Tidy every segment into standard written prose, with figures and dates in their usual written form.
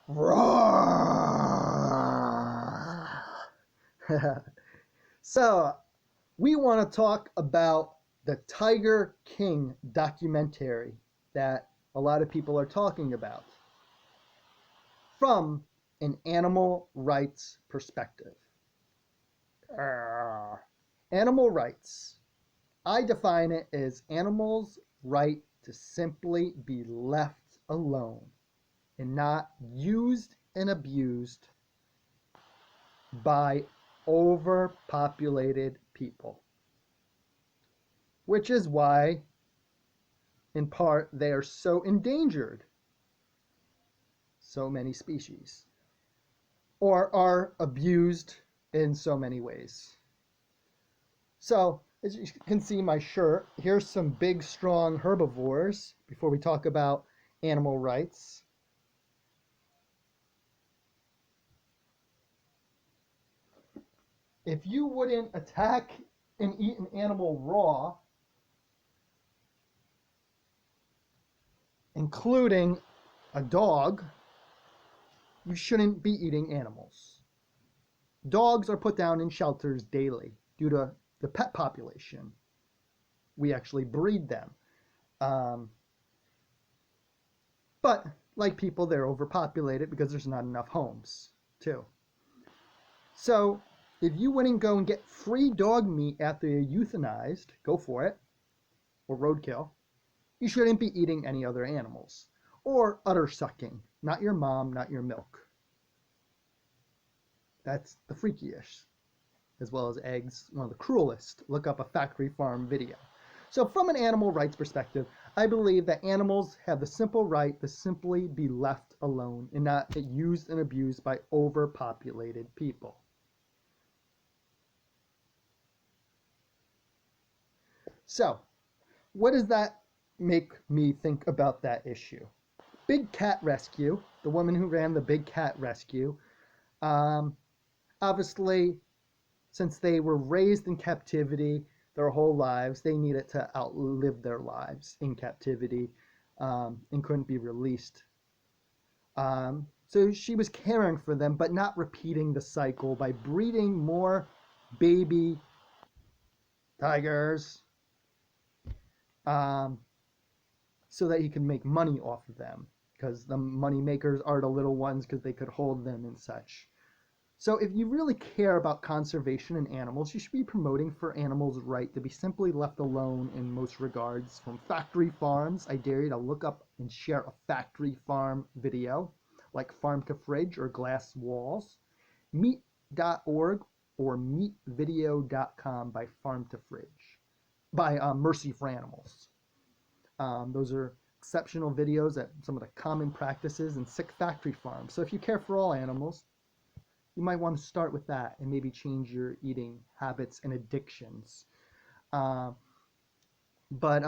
Roar! So, we want to talk about the Tiger King documentary that a lot of people are talking about from an animal rights perspective. Animal rights. I define it as animals' right to simply be left alone and not used and abused by overpopulated people. Which is why, in part, they are so endangered, so many species, or are abused in so many ways. So, as you can see my shirt, here's some big, strong herbivores before we talk about animal rights. If you wouldn't attack and eat an animal raw, including a dog, you shouldn't be eating animals. Dogs are put down in shelters daily due to the pet population. We actually breed them. Um, but like people, they're overpopulated because there's not enough homes, too. So if you wouldn't go and get free dog meat after you're euthanized, go for it, or roadkill. You shouldn't be eating any other animals. Or udder sucking. Not your mom, not your milk. That's the freakiest. As well as eggs, one of the cruelest. Look up a factory farm video. So from an animal rights perspective, I believe that animals have the simple right to simply be left alone and not get used and abused by overpopulated people. So, what does that make me think about that issue? Big Cat Rescue, the woman who ran the Big Cat Rescue, um, obviously, since they were raised in captivity their whole lives, they needed to outlive their lives in captivity and couldn't be released. So she was caring for them, but not repeating the cycle by breeding more baby tigers um, so that he could make money off of them, because the money makers are the little ones because they could hold them and such. So if you really care about conservation in animals, you should be promoting for animals' right to be simply left alone in most regards. From factory farms, I dare you to look up and share a factory farm video, like Farm to Fridge or Glass Walls, meat.org or meatvideo.com by Farm to Fridge, by Mercy for Animals. Those are exceptional videos at some of the common practices in sick factory farms. So if you care for all animals, you might want to start with that and maybe change your eating habits and addictions. Uh, but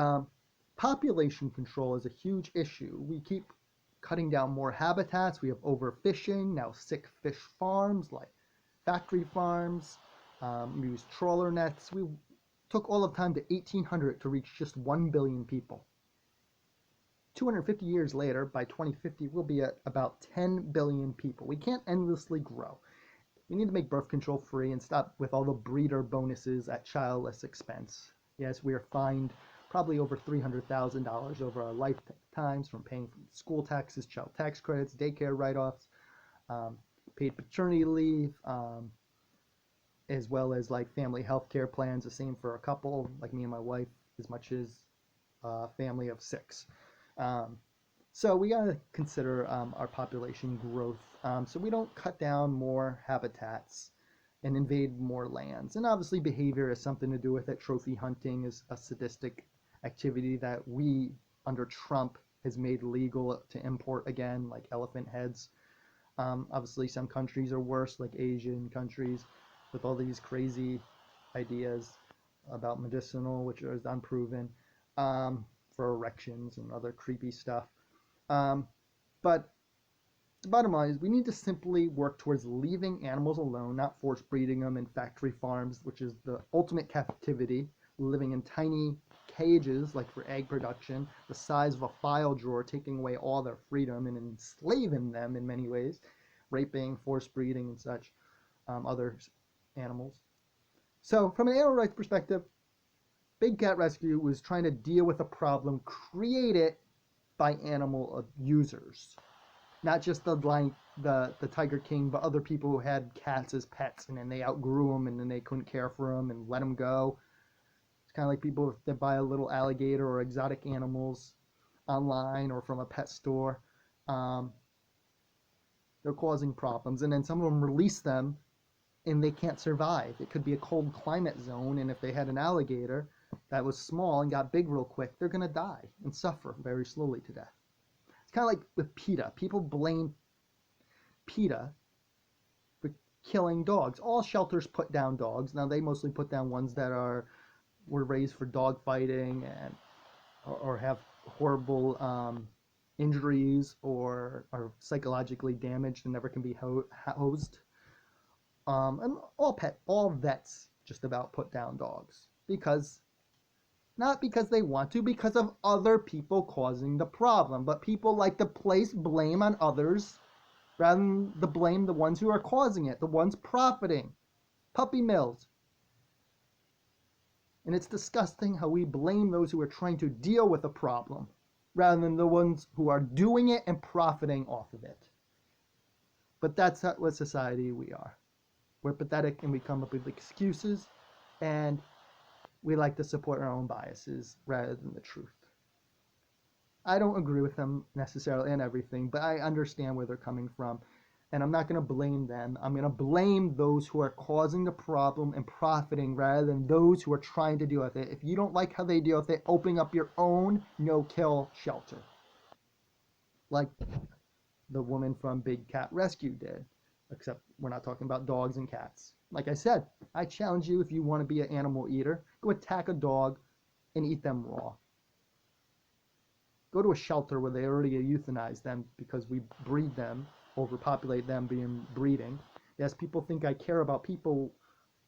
population control is a huge issue. We keep cutting down more habitats. We have overfishing, now sick fish farms like factory farms. We use trawler nets. We took all of time to 1800 to reach just 1 billion people. 250 years later, by 2050, we'll be at about 10 billion people. We can't endlessly grow. We need to make birth control free and stop with all the breeder bonuses at childless expense. Yes, we are fined probably over $300,000 over our lifetimes from paying school taxes, child tax credits, daycare write-offs, paid paternity leave, as well as like family health care plans, the same for a couple, like me and my wife, as much as a family of 6. Um, so we got to consider our population growth so we don't cut down more habitats and invade more lands. And obviously behavior has something to do with it. Trophy hunting is a sadistic activity that we, under Trump, has made legal to import again, like elephant heads. Obviously some countries are worse, like Asian countries, with all these crazy ideas about medicinal, which is unproven, for erections and other creepy stuff. Um, but the bottom line is we need to simply work towards leaving animals alone, not force breeding them in factory farms, which is the ultimate captivity, living in tiny cages, like for egg production, the size of a file drawer, taking away all their freedom and enslaving them in many ways, raping, forced breeding, and such, other animals. So, from an animal rights perspective, Big Cat Rescue was trying to deal with a problem created by animal users, not just the Tiger King, but other people who had cats as pets, and then they outgrew them, and then they couldn't care for them and let them go. It's kind of like people that buy a little alligator or exotic animals online or from a pet store. Um, they're causing problems, and then some of them release them, and they can't survive. It could be a cold climate zone, and if they had an alligator that was small and got big real quick, they're going to die and suffer very slowly to death. It's kind of like with PETA. People blame PETA for killing dogs. All shelters put down dogs. Now, they mostly put down ones that were raised for dog fighting and or have horrible injuries or are psychologically damaged and never can be housed. And all vets just about put down dogs because not because they want to, because of other people causing the problem. But people like to place blame on others rather than the blame the ones who are causing it, the ones profiting. Puppy mills. And it's disgusting how we blame those who are trying to deal with a problem rather than the ones who are doing it and profiting off of it. But that's not what society we are. We're pathetic and we come up with excuses, and we like to support our own biases rather than the truth. I don't agree with them necessarily in everything, but I understand where they're coming from, and I'm not going to blame them. I'm going to blame those who are causing the problem and profiting rather than those who are trying to deal with it. If you don't like how they deal with it, open up your own no-kill shelter, like the woman from Big Cat Rescue did, except we're not talking about dogs and cats. Like I said, I challenge you, if you want to be an animal eater, go attack a dog and eat them raw. Go to a shelter where they already euthanize them because we breed them, overpopulate them being breeding. Yes, people think I care about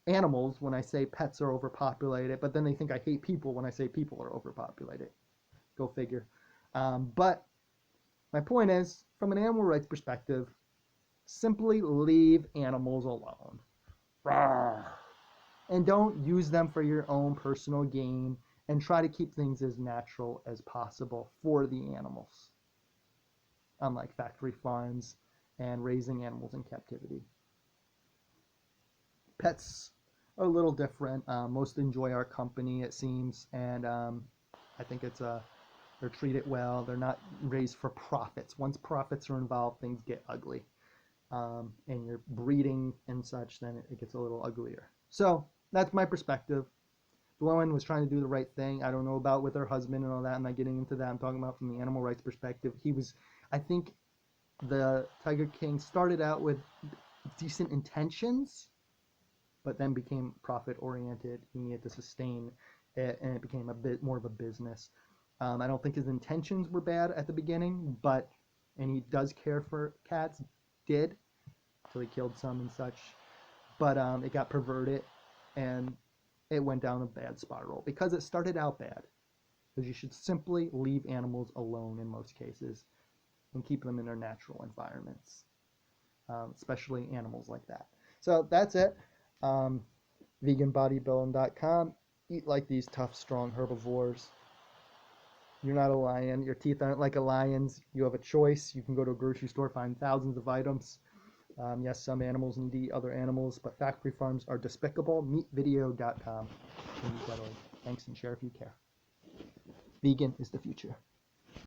animals when I say pets are overpopulated, but then they think I hate people when I say people are overpopulated. Go figure. But my point is, from an animal rights perspective, simply leave animals alone. And don't use them for your own personal gain, and try to keep things as natural as possible for the animals, unlike factory farms and raising animals in captivity. Pets are a little different. Most enjoy our company, it seems, and I think they're treated well. They're not raised for profits. Once profits are involved, things get ugly. And you're breeding and such, then it gets a little uglier. So that's my perspective. The woman was trying to do the right thing. I don't know about with her husband and all that. I'm not getting into that. I'm talking about from the animal rights perspective. I think the Tiger King started out with decent intentions, but then became profit oriented. He needed to sustain it, and it became a bit more of a business. I don't think his intentions were bad at the beginning, and he does care for cats, did, until he killed some and such. But it got perverted, and it went down a bad spiral because it started out bad. Because you should simply leave animals alone in most cases and keep them in their natural environments, especially animals like that. So that's it. Veganbodybuilding.com. Eat like these tough, strong herbivores. You're not a lion. Your teeth aren't like a lion's. You have a choice. You can go to a grocery store, find thousands of items. Yes, some animals need to eat other animals, but factory farms are despicable. Meatvideo.com. Thanks, and share if you care. Vegan is the future.